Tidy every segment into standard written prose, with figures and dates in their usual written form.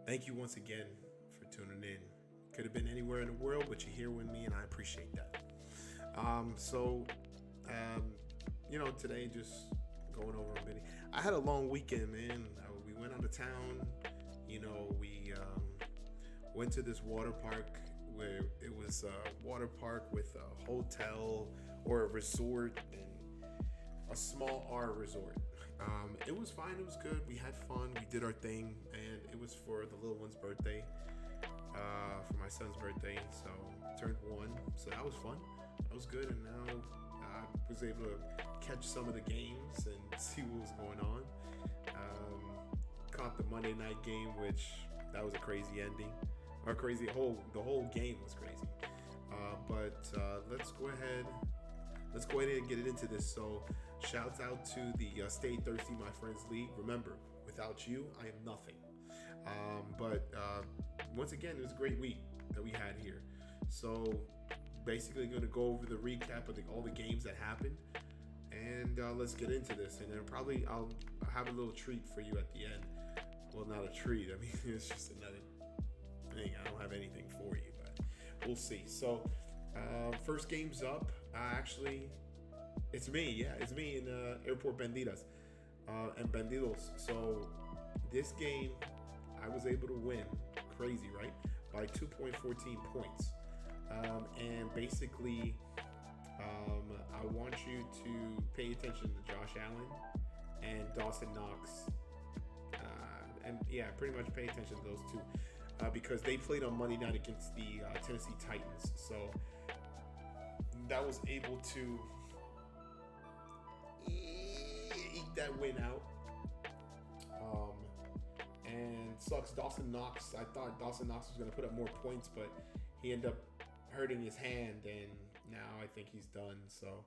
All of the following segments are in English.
Thank you once again for tuning in. Could have been anywhere in the world, but you're here with me, and I appreciate that. Um, so, um, Today just going over a minute. I had a long weekend, man. We went out of town. We went to this water park where it was a water park with a hotel or a resort and a small R resort. It was fine. It was good. We had fun. We did our thing, and it was for the little one's birthday, for my son's birthday. So turned one. So that was fun. That was good. And now I was able to catch some of the games and see what was going on. Caught the Monday night game, which that was a crazy ending, or crazy the whole game was crazy. But let's go ahead and get it into this. So, shouts out to the Stay Thirsty My Friends League. Remember, without you, I am nothing. But once again, it was a great week that we had here. So, basically, going to go over the recap of all the games that happened, and let's get into this. And then probably I'll have a little treat for you at the end. Well, not a treat. I mean, it's just another thing. I don't have anything for you, but we'll see. So, first game's up. Actually, it's me. Yeah, it's me in Airport Banditas and Bandidos. So, this game, I was able to win. Crazy, right? By 2.14 points. And basically, I want you to pay attention to Josh Allen and Dawson Knox. And yeah, pretty much pay attention to those two because they played on Monday night against the Tennessee Titans. So that was able to eke that win out. And sucks Dawson Knox. I thought Dawson Knox was going to put up more points, but he ended up hurting his hand, and now I think he's done. So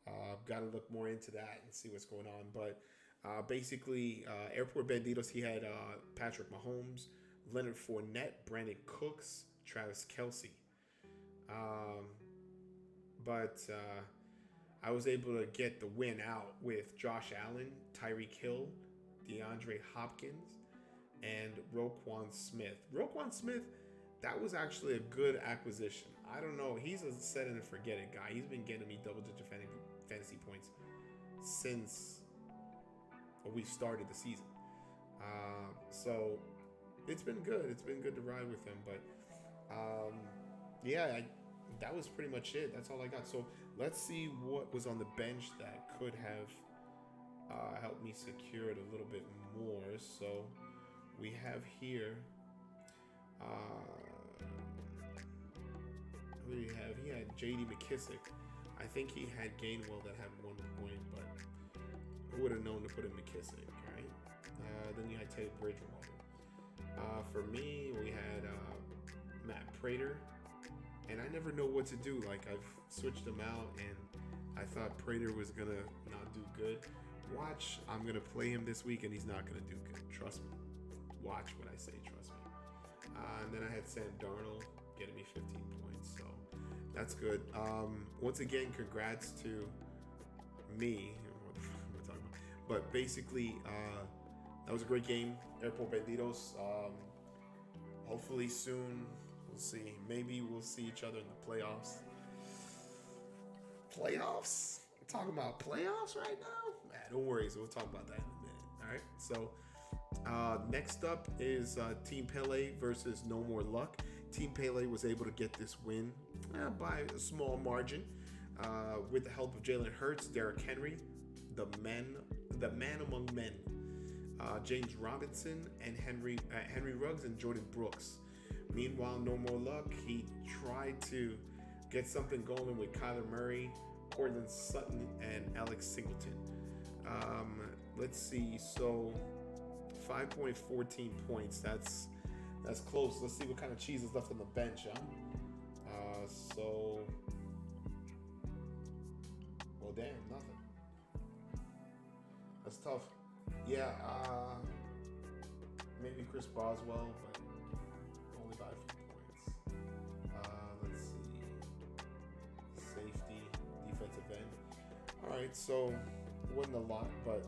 I've got to look more into that and see what's going on. But basically, Airport Banditos, he had Patrick Mahomes, Leonard Fournette, Brandon Cooks, Travis Kelce. But I was able to get the win out with Josh Allen, Tyreek Hill, DeAndre Hopkins, and Roquan Smith. Roquan Smith, that was actually a good acquisition. I don't know. He's a set it and forget it guy. He's been getting me double-digit fantasy points since we started the season. So it's been good. It's been good to ride with him. But that was pretty much it. That's all I got. So let's see what was on the bench that could have helped me secure it a little bit more. So we have here. Who do you have? He had J.D. McKissick. I think he had Gainwell that had 1 point, but who would have known to put in McKissick, right? Then you had Teddy Bridgewater. For me, we had Matt Prater, and I never know what to do. Like, I've switched him out, and I thought Prater was going to not do good. Watch, I'm going to play him this week, and he's not going to do good. Trust me. Watch what I say, trust me. And then I had Sam Darnold getting me 15 points, so that's good. Once again, congrats to me. What the fuck am I talking about? But basically, that was a great game. Airport Banditos. Hopefully soon, we'll see. Maybe we'll see each other in the playoffs. Playoffs? We're talking about playoffs right now? Man, don't worry. So we'll talk about that in a minute. All right. So next up is Team Pele versus No More Luck. Team Pele was able to get this win by a small margin with the help of Jalen Hurts, Derrick Henry, the man among men, James Robinson, and Henry Ruggs and Jordan Brooks. Meanwhile, No More Luck, he tried to get something going with Kyler Murray, Cortland Sutton, and Alex Singleton. Let's see. So 5.14 points. That's close. Let's see what kind of cheese is left on the bench, huh? Well, damn, nothing. That's tough. Yeah, maybe Chris Boswell, but only by a few points. Let's see. Safety, defensive end. All right, so wasn't a lot, but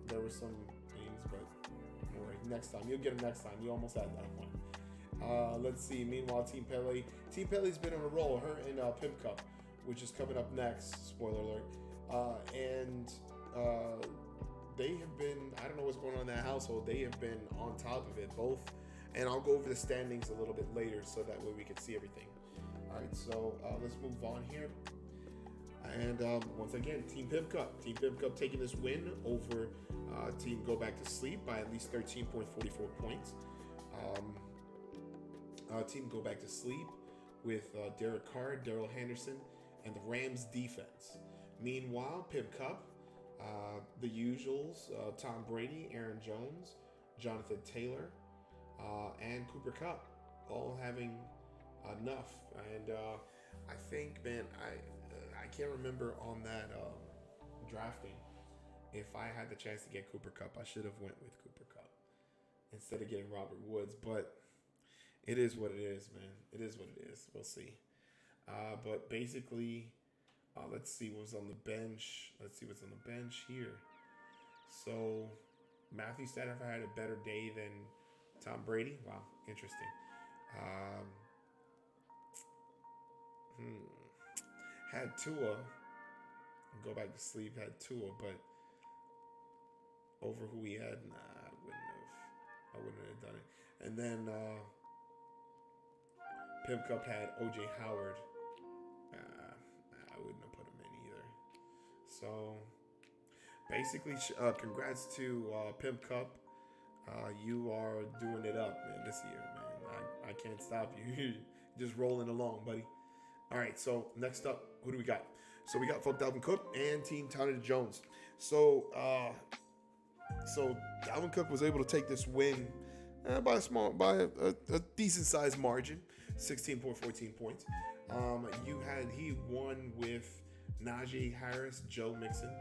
there were some games, but next time. You'll get him next time. You almost had that one. Let's see. Meanwhile, Team Pele. Team Pele's been on a roll. Her and Pimp Cup, which is coming up next. Spoiler alert. They have been, I don't know what's going on in that household. They have been on top of it, both. And I'll go over the standings a little bit later so that way we can see everything. All right, so let's move on here. And once again, Team Pimp Cup. Team Pimp Cup taking this win over Team Go Back to Sleep by at least 13.44 points. Team Go Back to Sleep with Derek Carr, Daryl Henderson, and the Rams defense. Meanwhile, Pimp Cup, the usuals, Tom Brady, Aaron Jones, Jonathan Taylor, and Cooper Kupp, all having enough. And I think, man, I can't remember on that drafting if I had the chance to get Cooper Kupp. I should have went with Cooper Kupp instead of getting Robert Woods. But it is what it is, man. It is what it is. We'll see. But basically, let's see what's on the bench. Let's see what's on the bench here. So Matthew Stafford had a better day than Tom Brady. Wow, interesting. Had Tua. Go back to sleep. Had Tua, but over who he had, nah, I wouldn't have done it. And then Pimp Cup had O.J. Howard. I wouldn't have put him in either. So basically, congrats to Pimp Cup. You are doing it up, man, this year, man. I can't stop you. Just rolling along, buddy. All right, so next up, who do we got? So we got Fuck Dalvin Cook and Team Tony Jones. So Dalvin Cook was able to take this win by a decent sized margin, 16.14 points. He won with Najee Harris, Joe Mixon,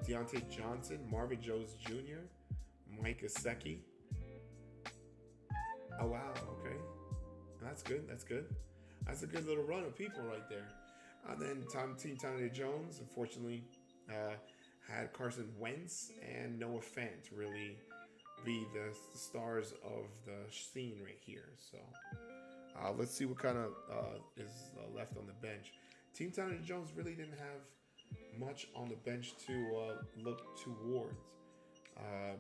Deontay Johnson, Marvin Jones Jr., Mike Gesicki. Oh wow, okay, that's good. That's a good little run of people right there. And then Team Tony Jones, unfortunately, had Carson Wentz and Noah Fant really be the stars of the scene right here. So let's see what kind of is left on the bench. Team Tony Jones really didn't have much on the bench to look towards,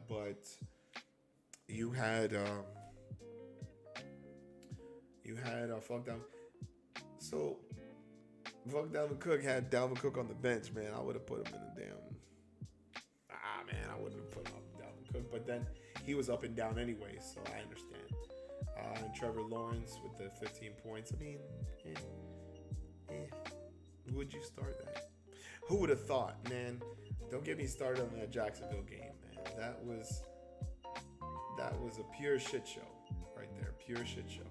but you had Fuck Down. So Fuck Dalvin Cook had Dalvin Cook on the bench, man. I would have put him in the damn. I wouldn't have put him up Dalvin Cook, but then he was up and down anyway, so I understand. And Trevor Lawrence with the 15 points. I mean, would you start that? Who would have thought, man? Don't get me started on that Jacksonville game, man. That was a pure shit show right there. Pure shit show.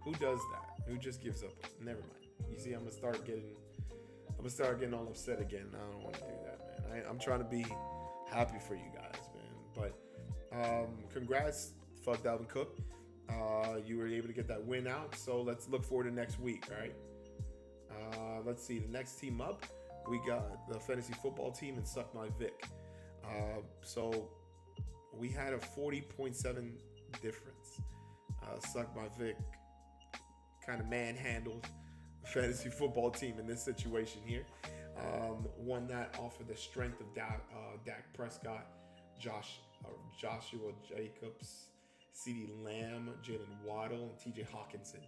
Who does that? Who just gives up? Never mind. You see, I'm gonna start getting all upset again. I don't want to do that, man. I'm trying to be happy for you guys, man. But congrats, Fuck Dalvin Cook. You were able to get that win out. So let's look forward to next week. All right. Let's see. The next team up, we got the fantasy football team and Suck My Vic. So we had a 40.7 difference. Suck My Vic kind of manhandled the fantasy football team in this situation here. Won that off of the strength of Dak Prescott, Joshua Jacobs, CeeDee Lamb, Jalen Waddle, and TJ Hawkinson.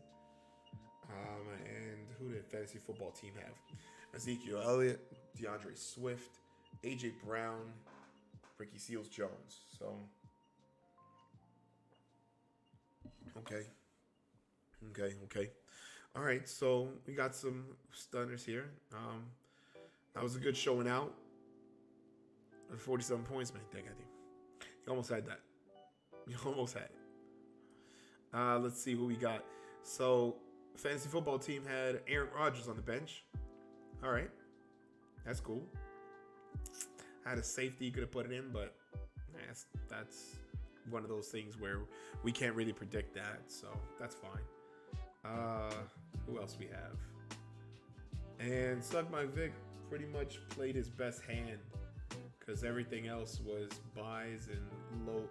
And who did fantasy football team have? Ezekiel Elliott, DeAndre Swift, AJ Brown, Ricky Seals-Jones. So, okay. All right, so we got some stunners here. That was a good showing out. 47 points, man. Dang, I think you almost had that. You almost had it. Let's see who we got. So, fantasy football team had Aaron Rodgers on the bench. All right, that's cool. Had a safety, you could have put it in, but that's one of those things where we can't really predict that, so that's fine. Who else we have? And Suck My Vic pretty much played his best hand because everything else was buys and low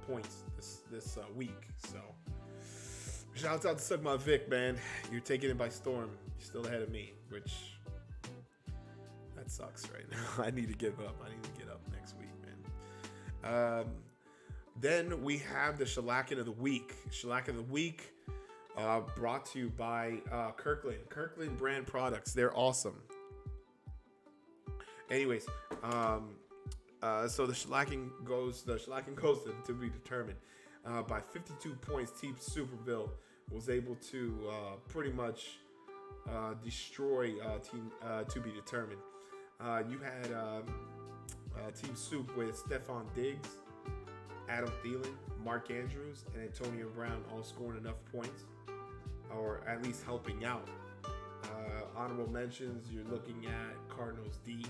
points this week. So shouts out to Suck My Vic, man. You're taking it by storm. You're still ahead of me, which that sucks right now. I need to give up. I need to get up next week, man. Then we have the Shellacking of the Week. Shellac of the Week brought to you by Kirkland. Kirkland brand products. They're awesome. Anyways, so the shellacking goes to be determined. By 52 points, Team Superville was able to pretty much destroy Team to be determined. You had Team Soup with Stephon Diggs, Adam Thielen, Mark Andrews, and Antonio Brown all scoring enough points, or at least helping out. Honorable mentions, you're looking at Cardinals D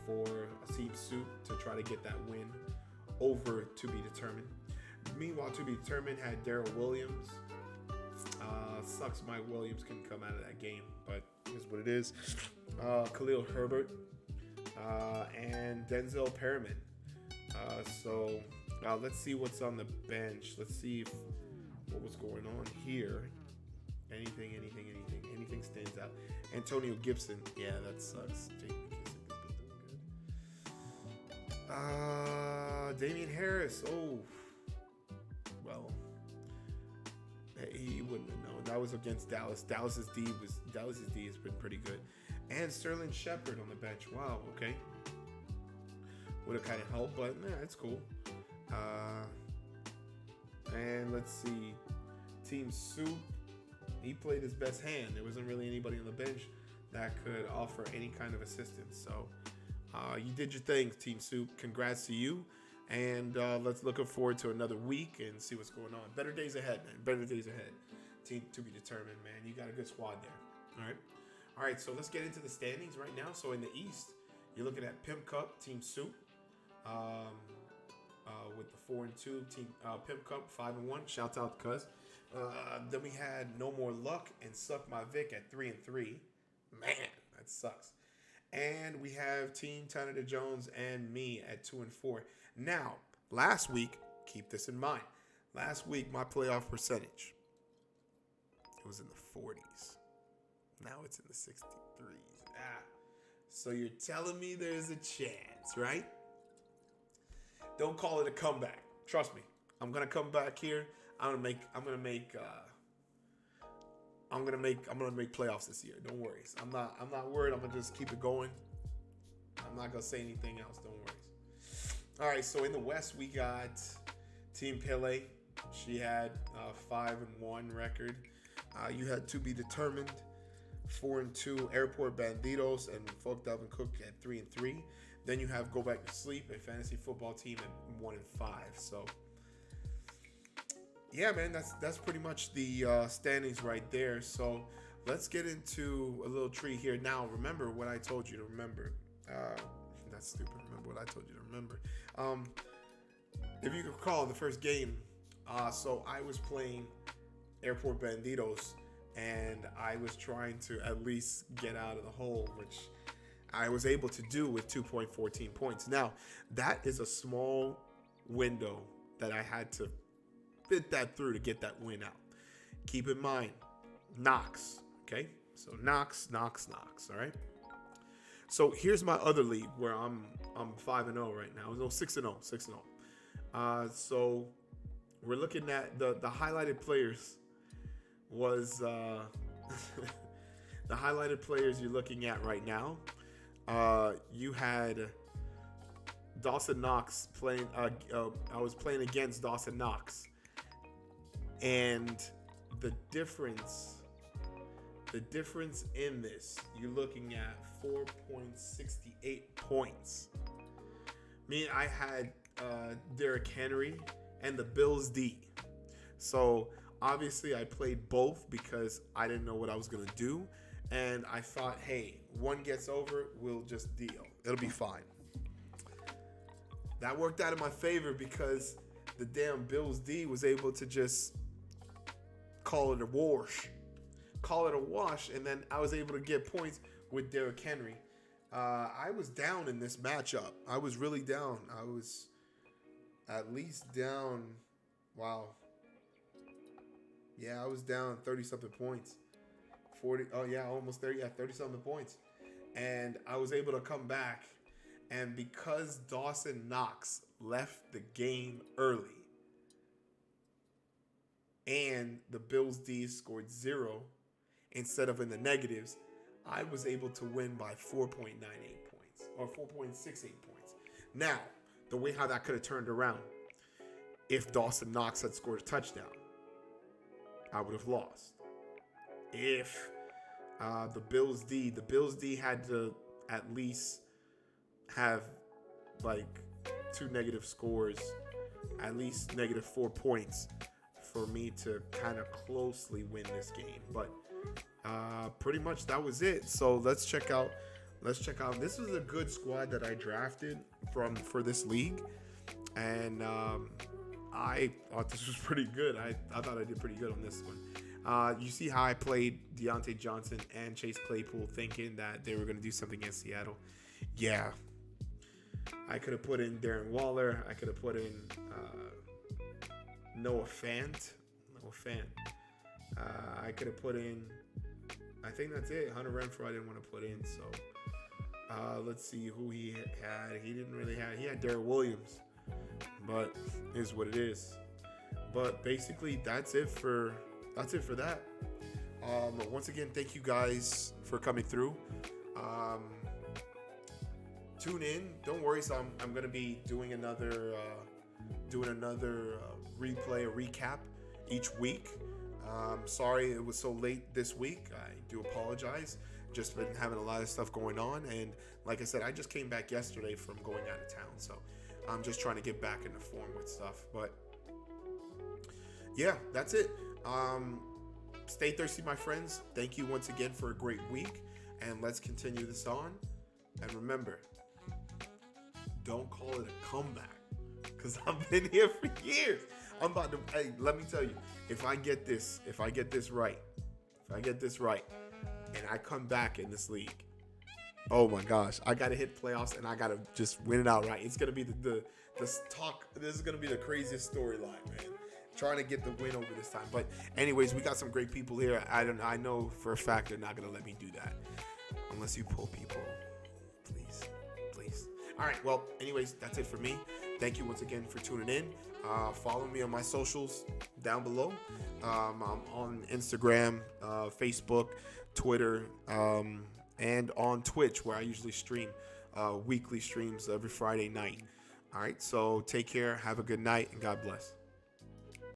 for Team Soup to try to get that win over to be determined. Meanwhile, to be determined had Darrell Williams. Sucks Mike Williams couldn't come out of that game, but here's what it is. Khalil Herbert and Denzel Perriman. So let's see what's on the bench. Let's see what was going on here. Anything stands out. Antonio Gibson. Yeah, that sucks. Damian Harris. Oh, well, he wouldn't have known. That was against Dallas. Dallas's D has been pretty good. And Sterling Shepard on the bench. Wow. Okay. Would have kind of helped, but it's cool. And let's see. Team Soup. He played his best hand. There wasn't really anybody on the bench that could offer any kind of assistance. So you did your thing, Team Soup. Congrats to you. And let's look forward to another week and see what's going on. Better days ahead, man. Better days ahead. Team to be determined, man. You got a good squad there. All right. So let's get into the standings right now. So in the East, you're looking at Pimp Cup, Team Soup. With the 4-2 team, Pimp Cup 5-1. Shout out to Cuz. Then we had No More Luck and Suck My Vic at 3-3. Man, that sucks. And we have Team Tanner Jones and me at 2-4. Now, last week, keep this in mind. Last week, my playoff percentage, it was in the 40s. Now it's in the 63s. So you're telling me there's a chance, right? Don't call it a comeback. Trust me. I'm gonna come back here. I'm gonna make playoffs this year. Don't worry. I'm not worried. I'm gonna just keep it going. I'm not gonna say anything else. Don't worry. All right. So in the West, we got Team Pele. She had a 5-1 record. You had To Be Determined, 4-2. Airport Banditos and Folk Delvin Cook at 3-3. Then you have Go Back to Sleep, a fantasy football team at 1-5. So, yeah, man, that's pretty much the standings right there. So let's get into a little tree here. Now, remember what I told you to remember. That's stupid. Remember what I told you to remember. If you recall the first game, so I was playing Airport Banditos, and I was trying to at least get out of the hole, which I was able to do with 2.14 points. Now, that is a small window that I had to fit that through to get that win out. Keep in mind, Knox, okay? So Knox, all right? So here's my other league where I'm 5-0 right now. No, 6-0. So we're looking at the highlighted players was the highlighted players you're looking at right now. You had Dawson Knox playing. I was playing against Dawson Knox, and the difference in this, you're looking at 4.68 points. I had Derrick Henry and the Bills D. So obviously I played both because I didn't know what I was gonna do. And I thought, hey, one gets over, we'll just deal. It'll be fine. That worked out in my favor because the damn Bills D was able to just call it a wash. And then I was able to get points with Derrick Henry. I was down in this matchup. I was really down. I was at least down. Wow. Yeah, I was down 30 something points. 40. Oh, yeah, almost 30. Yeah, 30 something points. And I was able to come back. And because Dawson Knox left the game early and the Bills D scored 0 instead of in the negatives, I was able to win by 4.98 points or 4.68 points. Now, the way how that could have turned around, if Dawson Knox had scored a touchdown, I would have lost. If the Bills D had to at least have like 2 negative scores, at least negative 4 points for me to kind of closely win this game. But pretty much that was it. So let's check out. This is a good squad that I drafted for this league, and I thought this was pretty good. I thought I did pretty good on this one. You see how I played Deontay Johnson and Chase Claypool, thinking that they were going to do something against Seattle. Yeah, I could have put in Darren Waller. I could have put in Noah Fant. I could have put in. I think that's it. Hunter Renfrow I didn't want to put in. So let's see who he had. He didn't really have. He had Darrell Williams, but is what it is. But basically, that's it for that. Once again, thank you guys for coming through. Tune in. Don't worry. So I'm gonna be doing another replay, a recap each week. Sorry it was so late this week. I do apologize. Just been having a lot of stuff going on, and like I said, I just came back yesterday from going out of town, so I'm just trying to get back into form with stuff. But yeah, that's it. Stay thirsty, my friends. Thank you once again for a great week, and let's continue this on. And remember, don't call it a comeback, because I've been here for years. I'm about to. Hey, let me tell you, if I get this right, and I come back in this league, oh my gosh, I gotta hit playoffs and I gotta just win it outright. It's gonna be the talk. This is gonna be the craziest storyline, man. Trying to get the win over this time. But anyways, we got some great people here. I know for a fact they're not gonna let me do that unless you pull people. Please. All right. Well, anyways, that's it for me. Thank you once again for tuning in. Follow me on my socials down below. I'm on Instagram, Facebook, Twitter, and on Twitch, where I usually stream weekly streams every Friday night. All right, so take care, have a good night, and God bless.